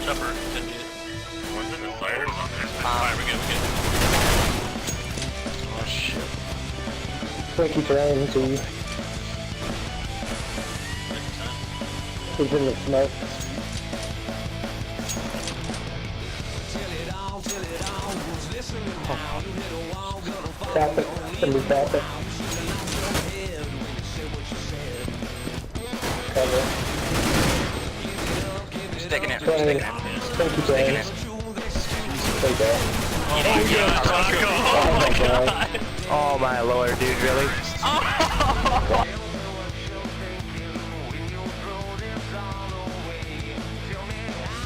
Chopper couldn't get it. One's in the fire. Alright, we're good, we're good. Oh shit. Frankie trying to. He's in the smoke. Tap it. Somebody tap it. Cover. He's taking it. Trying. Frankie trying. Stay there. Oh my god, Taco! Oh my god. Oh my lord, dude, really?